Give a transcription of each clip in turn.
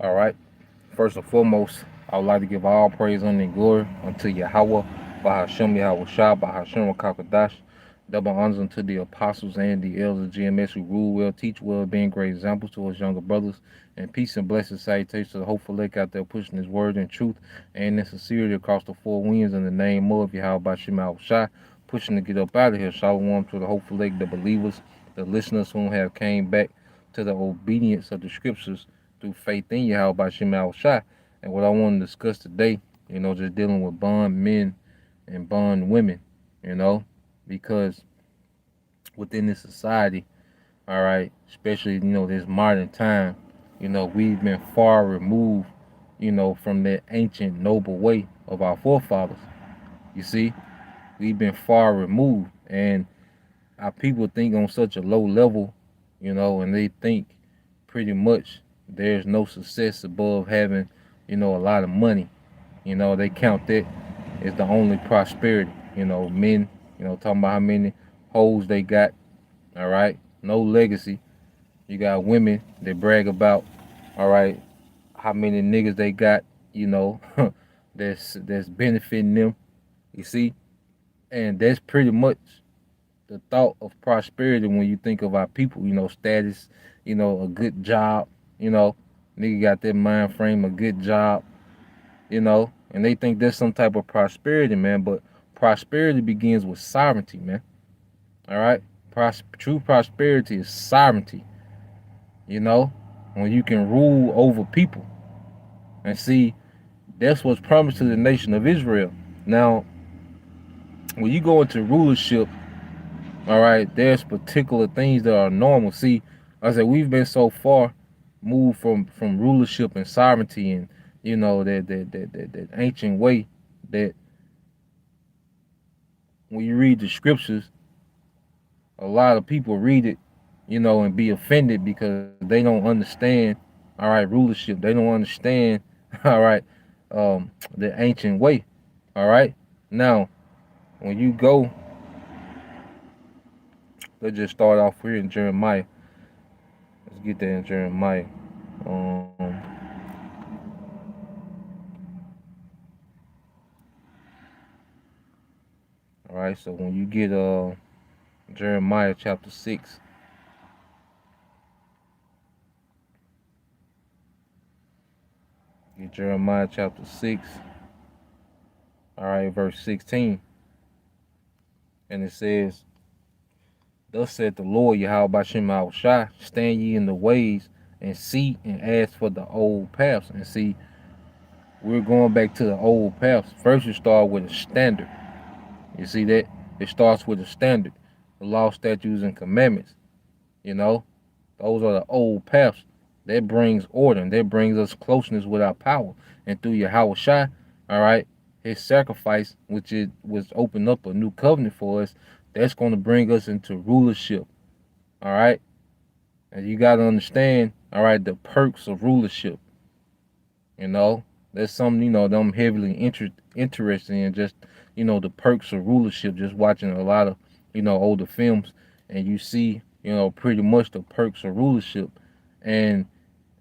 All right. First and foremost, I would like to give all praise and glory unto Yahweh, Bahashem Yahweh Shah, Bahashem Kakadash. Double honors unto the apostles and the elders of GMS who rule well, teach well, being great examples to us younger brothers. And peace and blessed salutations to the hopeful lake out there pushing his word and truth and in sincerity across the four winds in the name of Yahweh Bahashem Yahweh Shah, pushing to get up out of here. Shalom to the hopeful lake, the believers, the listeners who have came back to the obedience of the scriptures through faith in Yahweh by Shema Shai. And what I want to discuss today, just dealing with bond men and bond women, you know, because within this society, all right, especially, this modern time, we've been far removed, from that ancient noble way of our forefathers. You see, we've been far removed, and our people think on such a low level, and they think pretty much there's no success above having, a lot of money. They count that as the only prosperity. Men, talking about how many hoes they got, all right? No legacy. You got women that brag about, all right, how many niggas they got, that's benefiting them. You see? And that's pretty much the thought of prosperity when you think of our people, status, a good job, nigga got that mind frame, a good job, and they think that's some type of prosperity, man. But prosperity begins with sovereignty, man. All right? True prosperity is sovereignty, when you can rule over people. And see, that's what's promised to the nation of Israel. Now, when you go into rulership, all right, there's particular things that are normal. See, I said we've been so far moved from rulership and sovereignty, and that ancient way that when you read the scriptures, a lot of people read it, and be offended because they don't understand, all right, rulership. They don't understand, all right, the ancient way, all right. Now, when you go, let's just start off here in Jeremiah. Let's get that in Jeremiah. Um, all right, so when you get Jeremiah chapter 6, get Jeremiah chapter 6, all right, verse 16, and it says, "Thus said the Lord Yahweh Bashem Shai, stand ye in the ways and see and ask for the old paths." And see, we're going back to the old paths. First, you start with a standard. You see that? It starts with a standard. The law, statutes, and commandments. Those are the old paths. That brings order, and that brings us closeness with our power. And through Yahweh Shai, all right, his sacrifice, which it was opened up a new covenant for us, that's going to bring us into rulership. All right? And you got to understand, all right, the perks of rulership. That's something, them heavily interested in, just, the perks of rulership, just watching a lot of, older films, and you see, pretty much the perks of rulership. And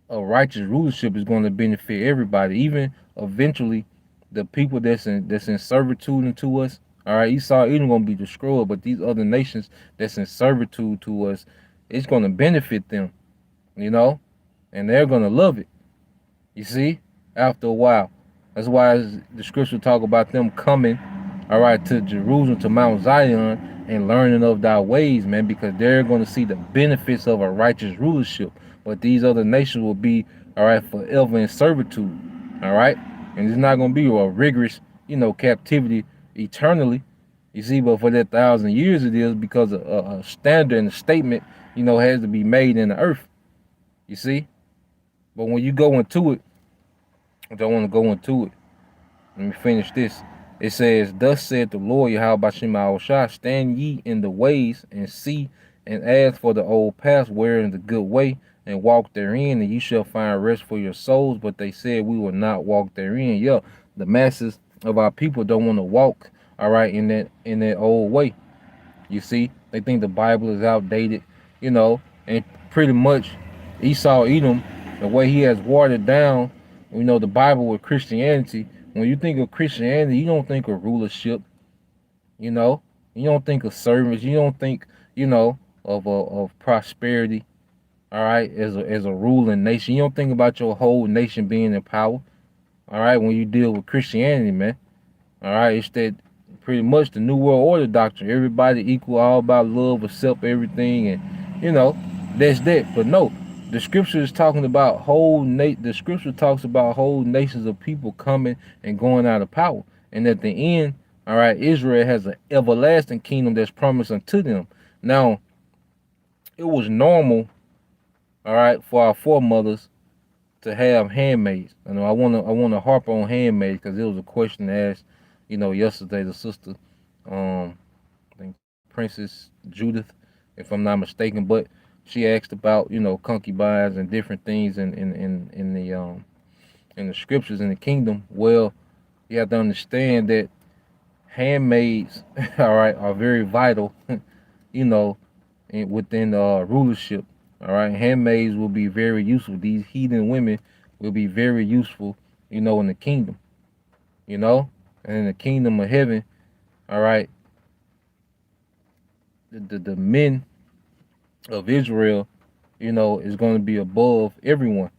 a righteous rulership is going to benefit everybody, even eventually the people that's in servitude unto us. All right, Esau isn't going to be destroyed, but these other nations that's in servitude to us, it's going to benefit them, and they're going to love it. You see, after a while. That's why the scripture talk about them coming, all right, to Jerusalem, to Mount Zion, and learning of thy ways, man, because they're going to see the benefits of a righteous rulership. But these other nations will be, all right, forever in servitude, all right? And it's not going to be a rigorous, captivity eternally. You see, but for that 1,000 years it is, because a standard and a statement, has to be made in the earth. You see? But when you go into it, I don't want to go into it. Let me finish this. It says, "Thus said the Lord Yahweh Bashem Shai, stand ye in the ways and see and ask for the old paths wherein the good way, and walk therein, and ye shall find rest for your souls." But they said, we will not walk therein. Yeah, the masses of our people don't want to walk, all right, in that old way. You see, they think the Bible is outdated, and pretty much Esau, Edom, The way he has watered down, the Bible with Christianity. When you think of Christianity, you don't think of rulership. You know, you don't think of servants. You don't think, of prosperity. All right, as a ruling nation, you don't think about your whole nation being in power. All right, when you deal with Christianity, man. All right, it's that pretty much the New World Order doctrine. Everybody equal, all about love, accept everything, and you know that's that. But no, the scripture is talking about The scripture talks about whole nations of people coming and going out of power, and at the end, all right, Israel has an everlasting kingdom that's promised unto them. Now, it was normal, all right, for our foremothers to have handmaids. I wanna harp on handmaids because it was a question asked, yesterday. The sister, I think Princess Judith, if I'm not mistaken, but she asked about concubines and different things in the scriptures in the kingdom. Well, you have to understand that handmaids, all right, are very vital, you know, within rulership. All right, handmaids will be very useful. These heathen women will be very useful, in the kingdom, and in the kingdom of heaven. All right, the men of Israel, is going to be above everyone.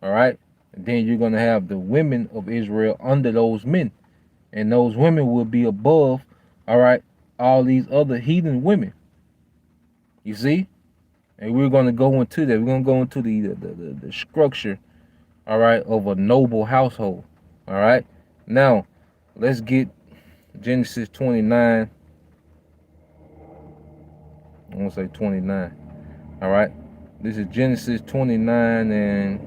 All right, and then you're going to have the women of Israel under those men, and those women will be above. All right, all these other heathen women. You see, and we're going to go into that. We're going to go into the structure, all right, of a noble household. All right. Now, let's get Genesis 29. I want to say 29. All right. This is Genesis 29 and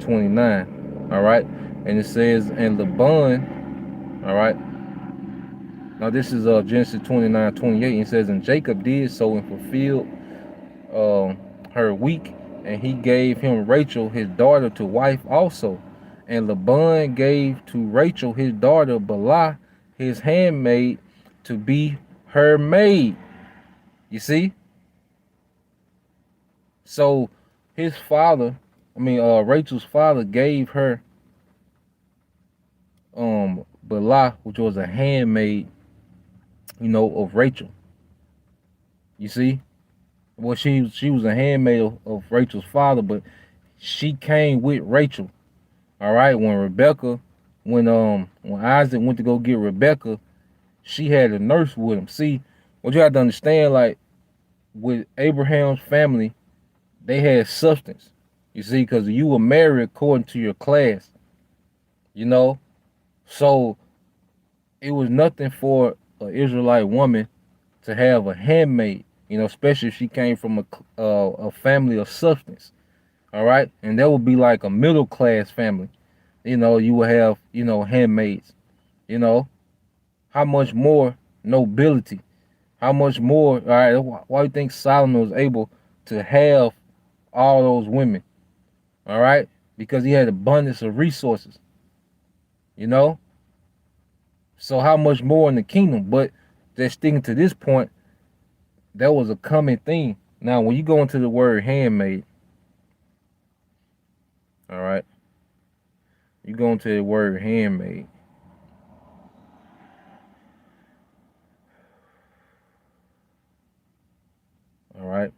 29. All right. And it says, and Laban, all right. Now, this is Genesis 29:28. It says, and Jacob did so and fulfilled um, her week, and he gave him Rachel his daughter to wife also. And Laban gave to Rachel his daughter Bilhah his handmaid to be her maid. You see? So his father, Rachel's father gave her Bilhah, which was a handmaid, of Rachel. You see? Well, she was a handmaid of Rachel's father, but she came with Rachel. All right, when Isaac went to go get Rebecca, she had a nurse with him. See, what you have to understand, like with Abraham's family, they had substance. You see, because you were married according to your class. You know, so it was nothing for an Israelite woman to have a handmaid. Especially if she came from a family of substance. All right, and that would be like a middle class family. You will have, handmaids. You know, how much more nobility? How much more? All right, why do you think Solomon was able to have all those women? All right, because he had abundance of resources. You know, so how much more in the kingdom? But just sticking to this point, that was a common thing. Now, when you go into the word handmaid, all right, you go into the word handmaid. All right.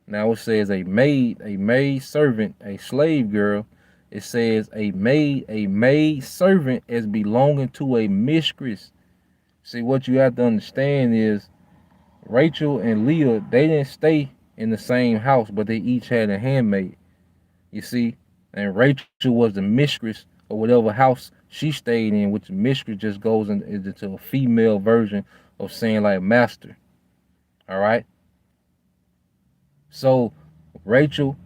Now it says a maid servant, a slave girl. It says a maid servant as belonging to a mistress. See, what you have to understand is Rachel and Leah, they didn't stay in the same house, but they each had a handmaid. You see, and Rachel was the mistress of whatever house she stayed in, which mistress just goes into a female version of saying like master. All right. So Rachel,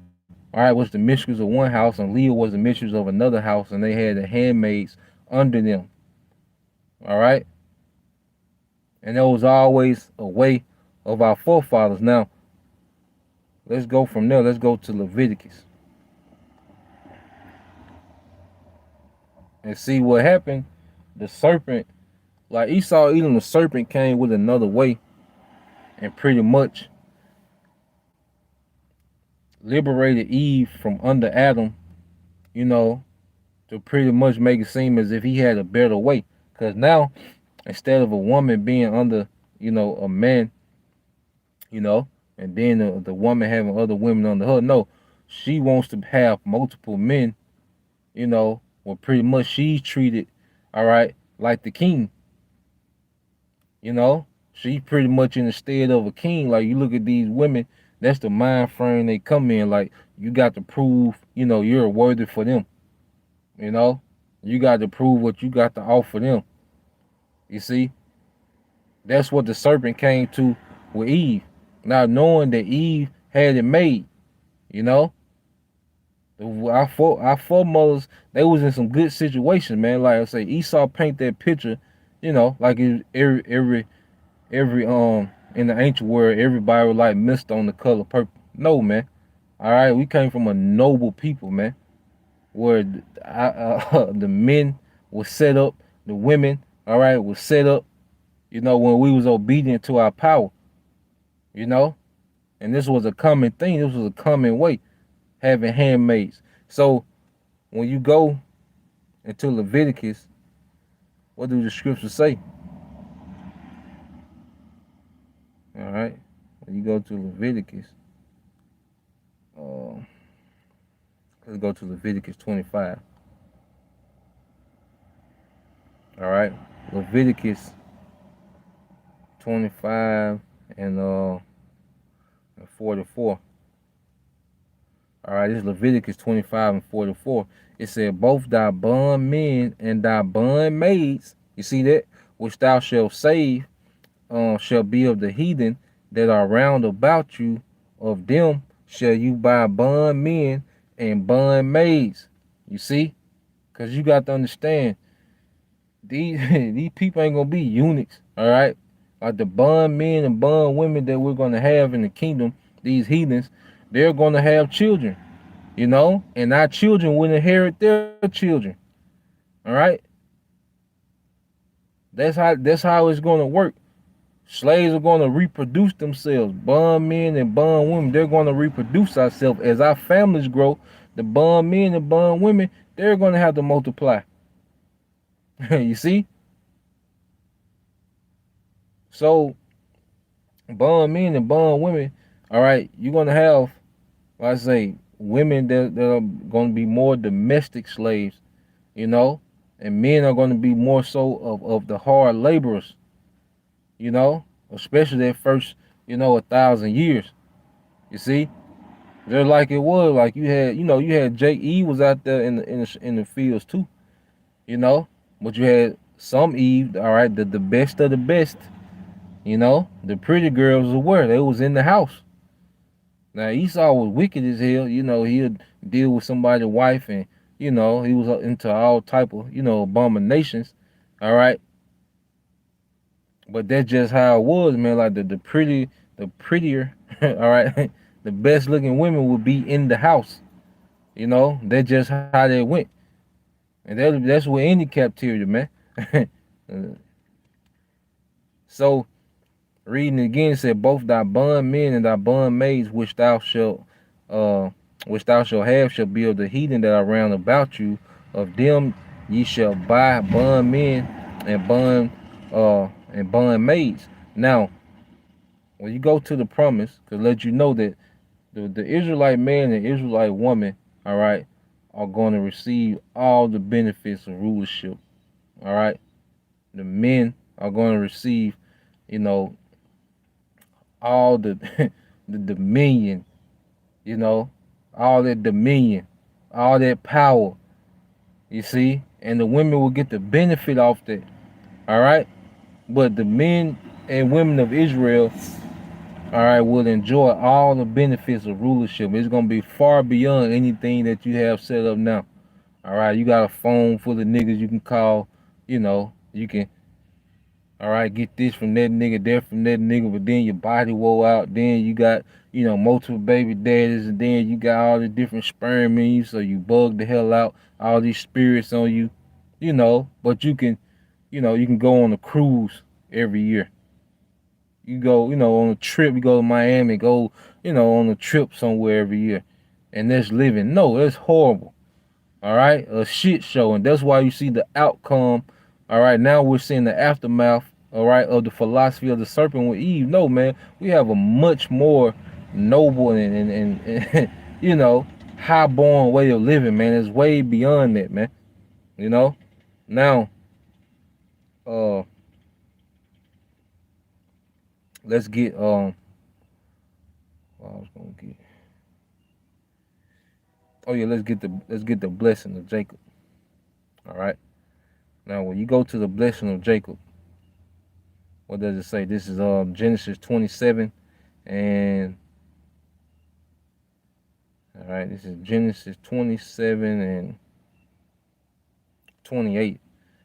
all right, was the mistress of one house, and Leah was the mistress of another house, and they had the handmaids under them. All right, and there was always a way of our forefathers. Now, let's go from there. Let's go to Leviticus and see what happened. The serpent, like Esau eating the serpent, came with another way, and pretty much liberated Eve from under Adam, you know, to pretty much make it seem as if he had a better way. Cause now, instead of a woman being under, a man, you know, and then the woman having other women under her, no, she wants to have multiple men, well, pretty much she's treated, all right, like the king, you know. She's pretty much in the stead of a king. Like you look at these women, that's the mind frame they come in. Like you got to prove, you're worthy for them. You know, you got to prove what you got to offer them. You see, that's what the serpent came to with Eve, not knowing that Eve had it made. You know, our foremothers, they was in some good situations, man. Like I say, Esau paint that picture, like it, every in the ancient world, everybody was like mist on the color purple. No, man. All right, we came from a noble people, man, where the men were set up, the women, all right, was set up. When we was obedient to our power, you know, and this was a common thing. This was a common way, having handmaids. So when you go into Leviticus, what do the scriptures say? All right, when you go to Leviticus, uh, let's go to Leviticus 25. All right, Leviticus 25 and 44. All right, this is Leviticus 25 and 44. It said, both thy bondmen and thy bondmaids, you see that, which thou shalt save, shall be of the heathen that are round about you. Of them shall you buy bondmen and bondmaids. You see? Because you got to understand, these these people ain't gonna be eunuchs, all right? Like the bond men and bond women that we're gonna have in the kingdom, these heathens, they're gonna have children, and our children will inherit their children. All right? That's how it's gonna work. Slaves are gonna reproduce themselves. Bond men and bond women, they're gonna reproduce ourselves as our families grow. The bond men and bond women, they're gonna have to multiply. You see? So bond men and bond women, all right, you're gonna have, like I say, women that are gonna be more domestic slaves, you know, and men are gonna be more so of the hard laborers, especially that first, 1,000 years. You see, just like it was, like you had Jake Eve was out there in the fields too, you know, but you had some Eve, all right, the best of the best. The pretty girls were where they was in the house. Now Esau was wicked as hell. He'd deal with somebody's wife, and he was into all type of abominations. All right, but that's just how it was, man. Like the prettier, all right, the best looking women would be in the house. That's just how they went, and that's with any captivity, man. So reading it again, it said, both thy bondmen and thy bondmaids which thou shalt have shall be of the heathen that are round about you. Of them ye shall buy bondmen and bondmaids. Now, when you go to the promise, to let you know that the Israelite man and Israelite woman, all right, are going to receive all the benefits of rulership. All right, the men are going to receive, you know, all the the dominion, you know, all that dominion, all that power, you see, and the women will get the benefit off that. All right, but the men and women of Israel, all right, will enjoy all the benefits of rulership. It's gonna be far beyond anything that you have set up now. All right, you got a phone full of niggas you can call. You can, all right, get this from that nigga, that from that nigga, but then your body wore out. Then you got, multiple baby daddies, and then you got all the different sperm in you, so you bug the hell out. All these spirits on you, but you can go on a cruise every year. You go, on a trip, you go to Miami, go, on a trip somewhere every year. and that's living. No, that's horrible. All right, a shit show, and that's why you see the outcome. All right, now we're seeing the aftermath. All right, of the philosophy of the serpent with Eve. No, man, we have a much more noble and you know, high-born way of living, man. It's way beyond that, man. You know. Now, uh, let's get what I was gonna get. Oh yeah, let's get the blessing of Jacob. All right. Now, when you go to the blessing of Jacob, what does it say? This is Genesis 27 and all right, this is Genesis 27 and 28.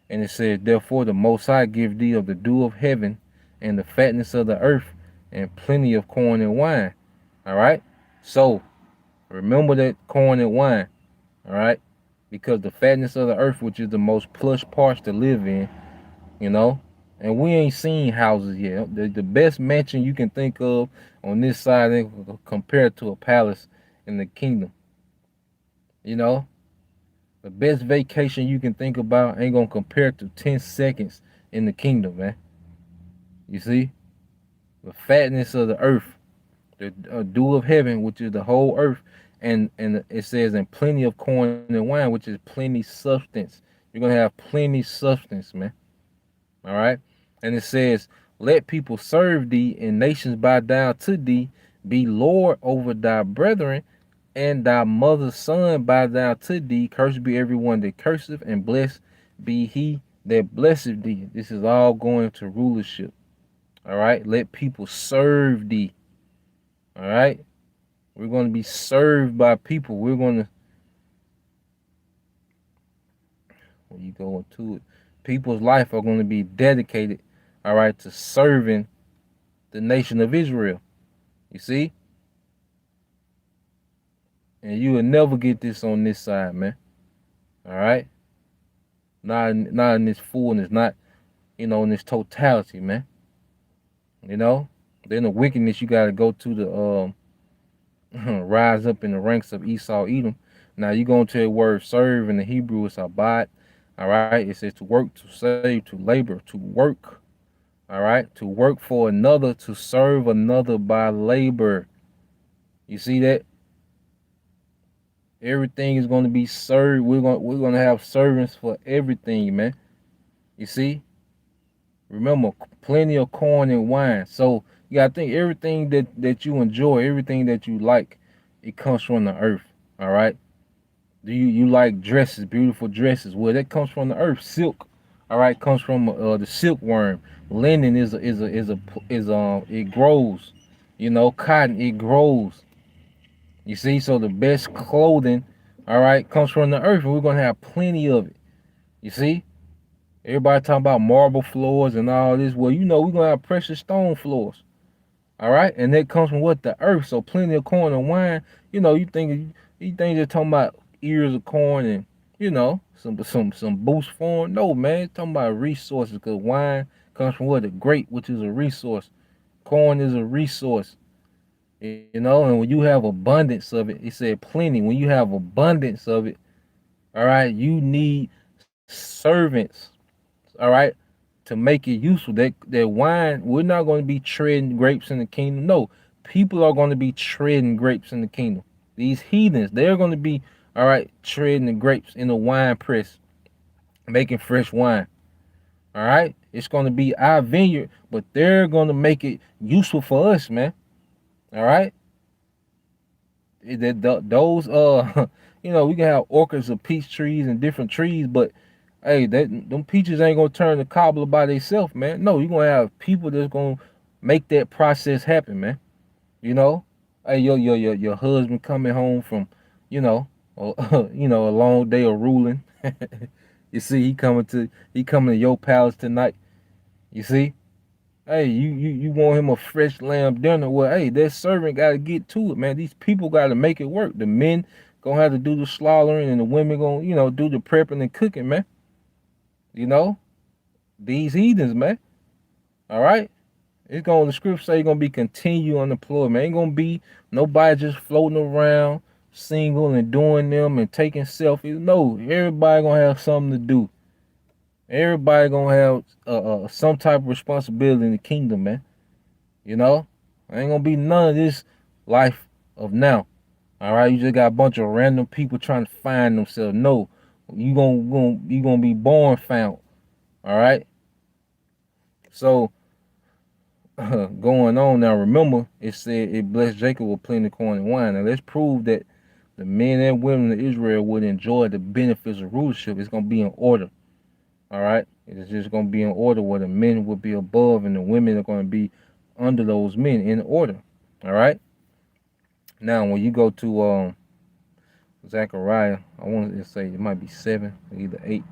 And it says, therefore the Most High give thee of the dew of heaven and the fatness of the earth and plenty of corn and wine. All right. So remember that corn and wine. All right. Because the fatness of the earth, which is the most plush parts to live in, you know. And we ain't seen houses yet. The best mansion you can think of on this side compared to a palace in the kingdom. You know, the best vacation you can think about ain't gonna compare to 10 seconds in the kingdom, man. You see? The fatness of the earth, the dew of heaven, which is the whole earth, and it says, and plenty of corn and wine, which is plenty substance. You're gonna have plenty substance, man. All right. And it says, let people serve thee and nations bow down to thee. Be Lord over thy brethren and thy mother's son bow down to thee. Cursed be everyone that curseth, and blessed be he that blesseth thee. This is all going to rulership. All right. Let people serve thee. All right. We're going to be served by people. We're going to, when you go into it, people's life are going to be dedicated, all right, to serving the nation of Israel. You see? And you will never get this on this side, man. All right? Not in this fullness, not, in this totality, man. You know? Then the wickedness you gotta go to the rise up in the ranks of Esau, Edom. Now you go into the word serve in the Hebrew it's abad. All right, it says to work, to save, to labor, to work. All right, to work for another, to serve another by labor. You see that? Everything is going to be served. We're gonna have servants for everything, man. You see? Remember, plenty of corn and wine. So you gotta think everything that you enjoy, everything that you like, it comes from the earth. All right. Do you like dresses, beautiful dresses? Well, that comes from the earth. Silk, all right, comes from the silkworm. Linen is it grows. Cotton it grows. You see, so the best clothing, all right, comes from the earth, and we're gonna have plenty of it. You see, everybody talking about marble floors and all this. Well, we're gonna have precious stone floors, all right, and that comes from what the earth. So plenty of corn and wine. You think they're talking about ears of corn and some boost form. No, man, it's talking about resources because wine comes from what the grape, which is a resource. Corn is a resource. And when you have abundance of it, it said plenty. When you have abundance of it, all right, you need servants, all right, to make it useful. That wine, we're not going to be trading grapes in the kingdom. No, people are going to be trading grapes in the kingdom. These heathens, they're going to be, all right, trading the grapes in the wine press, making fresh wine. All right, it's going to be our vineyard, but they're going to make it useful for us, man. All right. Those we can have orchards of peach trees and different trees, but hey, them peaches ain't gonna turn the cobbler by themselves, man. No, you're gonna have people that's gonna make that process happen, man. You know, hey, your husband coming home from, you know, a long day of ruling. You see, he coming to your palace tonight. You see, hey, you want him a fresh lamb dinner? Well, hey, that servant got to get to it, man. These people got to make it work. The men gonna have to do the slaughtering, and the women gonna, do the prepping and cooking, man. You know, these heathens, man. All right, the script say gonna be continued unemployment. Ain't gonna be nobody just floating around single and doing them and taking selfies. No, everybody gonna have something to do. Everybody gonna have some type of responsibility in the kingdom, man. You know, ain't gonna be none of this life of now. All right, you just got a bunch of random people trying to find themselves. No, you gonna be born found. All right, so going on now. Remember, it said it blessed Jacob with plenty of corn and wine. Now let's prove that the men and women of Israel would enjoy the benefits of rulership. It's gonna be in order. All right, it's just gonna be in order where the men will be above and the women are gonna be under those men in order. All right. Now when you go to Zechariah, I want to say it might be 7 or either 8.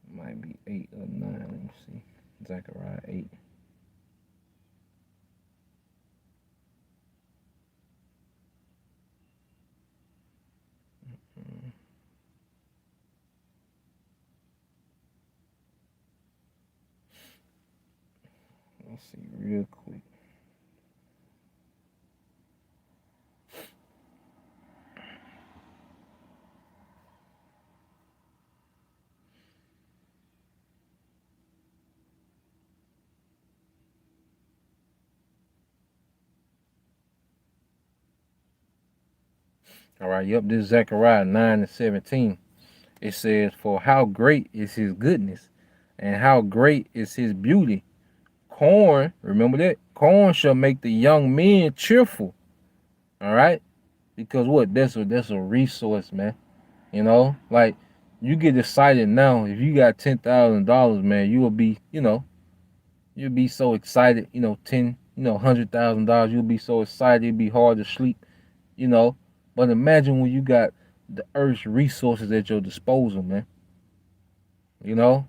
It might be 8 or 9. Let me see. Zechariah 8. Let's see real quick. All right, yep, this is Zechariah 9 and 17. It says, "For how great is his goodness, and how great is his beauty. Corn, remember that? Corn shall make the young men cheerful." All right? Because what? That's a resource, man. You know? Like, you get excited now. If you got $10,000, man, you will be, you'll be so excited, 10, $100,000, you'll be so excited, it'd be hard to sleep, you know. But imagine when you got the earth's resources at your disposal, man. You know?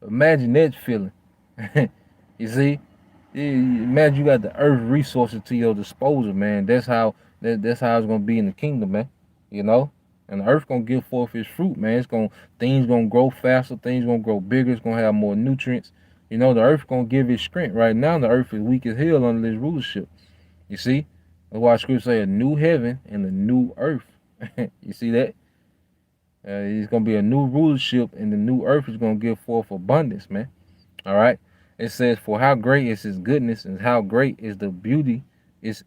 Imagine that feeling. You see? Imagine you got the earth resources to your disposal, man. That's how it's gonna be in the kingdom, man. You know? And the earth gonna give forth its fruit, man. Things gonna grow faster, things gonna grow bigger, it's gonna have more nutrients. The earth gonna give its strength. Right now the earth is weak as hell under this rulership. You see? That's why scripture say a new heaven and a new earth. You see that? It's gonna be a new rulership, and the new earth is gonna give forth abundance, man. All right. It says, "For how great is his goodness, and how great is the beauty." It's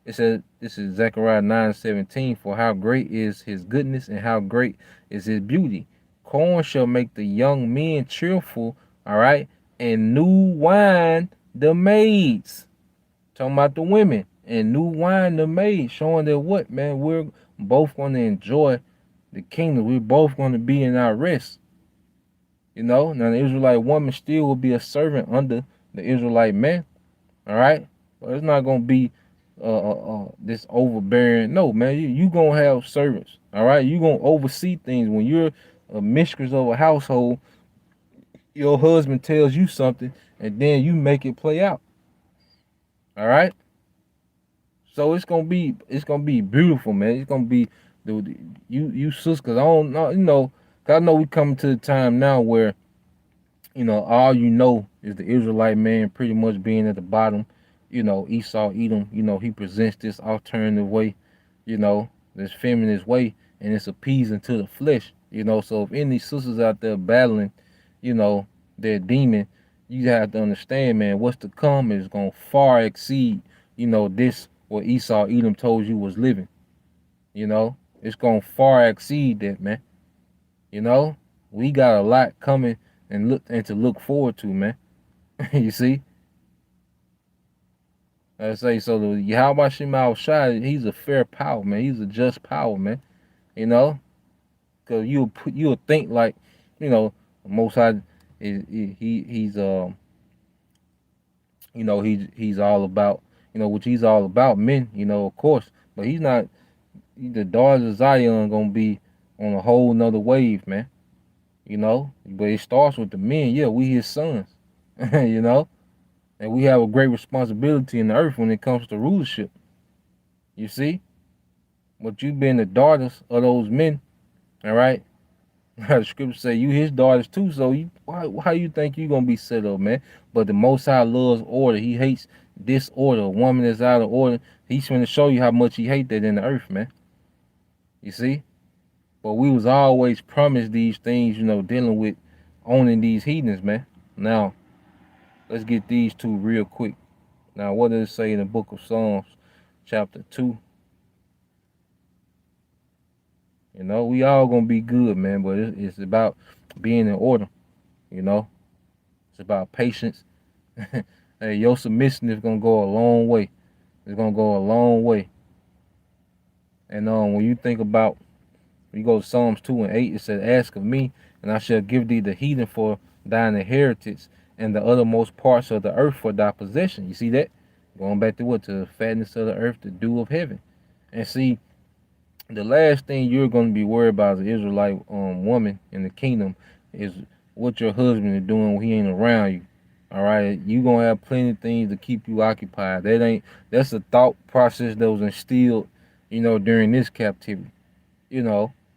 It says, this is Zechariah 9:17. "For how great is his goodness, and how great is his beauty. Corn shall make the young men cheerful." All right, and new wine the maids. Talking about the women, and new wine the maids, showing that what, man, we're both going to enjoy the kingdom. We're both going to be in our rest. Now the Israelite woman still will be a servant under the Israelite man. All right, but it's not gonna be this overbearing. No, man, you gonna have servants. All right, you gonna oversee things. When you're a mistress of a household, your husband tells you something, and then you make it play out. All right, so it's gonna be beautiful, man. It's gonna be you sis, cause I don't know, 'cause I know we coming to the time now where all is the Israelite man pretty much being at the bottom. Esau, Edom, he presents this alternative way, this feminist way, and it's appeasing to the flesh. So if any sisters out there battling, you know, their demon, you have to understand, man, what's to come is gonna far exceed, this what Esau, Edom told you was living. It's gonna far exceed that, man. You know, we got a lot coming and to look forward to, man. You see, I say so. The Yahweh Shema Shai, he's a fair power, man. He's a just power, man. You know, because you'll think like, you know, Most High is he's he's all about, which he's all about men, of course, but he's not. The daughters of Zion gonna be on a whole nother wave, man. But it starts with the men. Yeah, we his sons, you know, and we have a great responsibility in the earth when it comes to rulership. You see, but you being the daughters of those men, all right. The scripture say you his daughters too, so you why how you think you gonna be set up, man? But the Most High loves order. He hates disorder. A woman that's out of order, he's gonna show you how much he hate that in the earth, man. You see? But we was always promised these things, dealing with owning these heathens, man. Now, let's get these two real quick. Now, what does it say in the book of Psalms, chapter 2? We all gonna be good, man, but it's about being in order, you know? It's about patience. Hey, your submission is gonna go a long way. It's gonna go a long way. And when you think about, you go to Psalms 2 and 8, it says, "Ask of me, and I shall give thee the heathen for thine inheritance, and the uttermost parts of the earth for thy possession." You see that? Going back to what? To the fatness of the earth, the dew of heaven. And see, the last thing you're going to be worried about as an Israelite woman in the kingdom is what your husband is doing when he ain't around you. All right, you gonna have plenty of things to keep you occupied. That's a thought process that was instilled, during this captivity.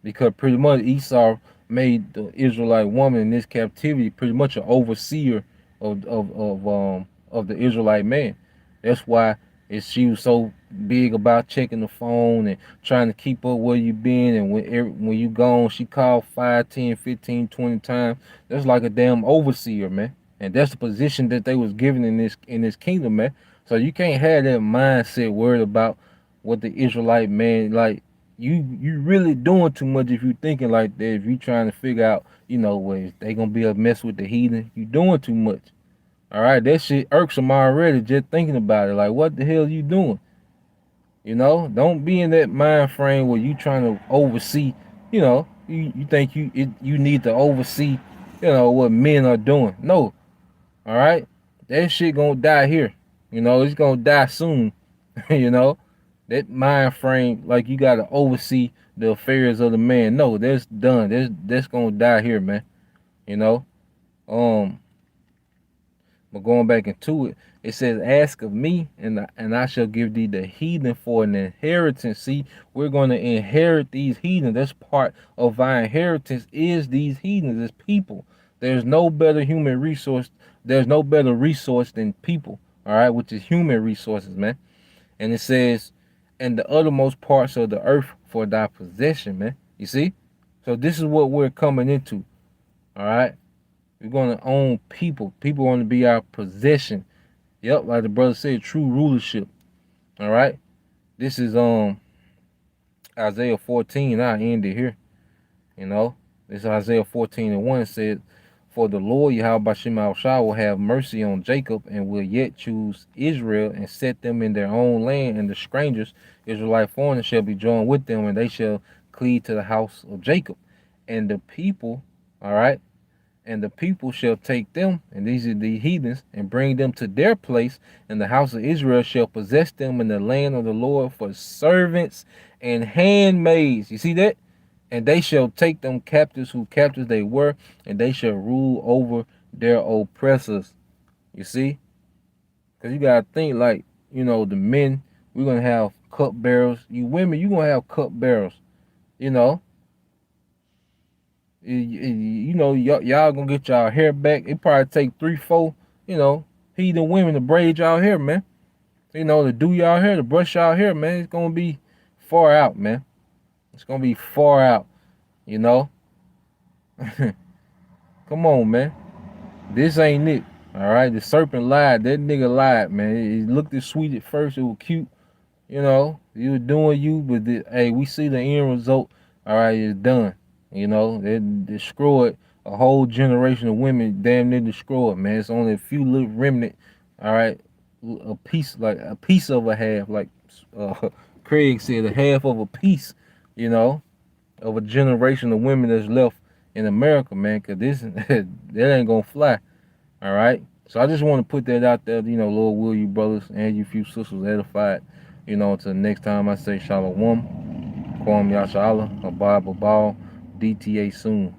Because pretty much Esau made the Israelite woman in this captivity pretty much an overseer of the Israelite man. That's why she was so big about checking the phone and trying to keep up where you been, and when you gone, she called 5, 10, 15, 20 times. That's like a damn overseer, man. And that's the position that they was given in this kingdom, man. So you can't have that mindset worried about what the Israelite man like. You really doing too much if you thinking like that. If you trying to figure out, ways they gonna be a mess with the heathen, you doing too much. All right, that shit irksome already just thinking about it. Like, what the hell you doing? Don't be in that mind frame where you trying to oversee. You think you need to oversee, what men are doing. No, all right, that shit gonna die here. It's gonna die soon. you know, that mind frame like you gotta oversee the affairs of the man. No, that's done. That's gonna die here, man. You know. Um, but going back into it, it says, "Ask of me, and I shall give thee the heathen for an inheritance." See, we're going to inherit these heathens. That's part of our inheritance is these heathens, is people. There's no better human resource. There's no better resource than people. All right, which is human resources, man. And it says, "And the uttermost parts of the earth for thy possession," man. You see? So this is what we're coming into. All right. We're going to own people. People want to be our possession. Yep, like the brother said, true rulership. All right. This is Isaiah 14. I end it here. This is Isaiah 14 and 1 said, "For the Lord Yahweh Bashim Shah will have mercy on Jacob and will yet choose Israel and set them in their own land, and the strangers, Israelite foreigners, shall be joined with them, and they shall cleave to the house of Jacob. And the people, all right, and the people shall take them," and these are the heathens, "and bring them to their place, and the house of Israel shall possess them in the land of the Lord for servants and handmaids." You see that? "And they shall take them captives who captives they were, and they shall rule over their oppressors." You see? Because you got to think like, the men, we're going to have cupbearers. You women, you're going to have cupbearers. You know? Y'all gonna get y'all hair back. It probably take 3, 4, heathen women to braid y'all hair, man. To do y'all hair, to brush y'all hair, man. It's gonna be far out, man. It's gonna be far out, you know. Come on, man. This ain't it. All right, the serpent lied. That nigga lied, man. It looked as sweet at first. It was cute, You were doing you, but hey, we see the end result. All right, it's done. They destroyed a whole generation of women. Damn near destroyed, man. It's only a few little remnant. All right, a piece of a half, like uh, Craig said, a half of a piece. Of a generation of women that's left in America, man. Cause this that ain't gonna fly. All right. So I just want to put that out there. Lord, will you brothers and you few sisters edified. Until next time I say shalom. Kwam Yashala, Abba Babal, DTA soon.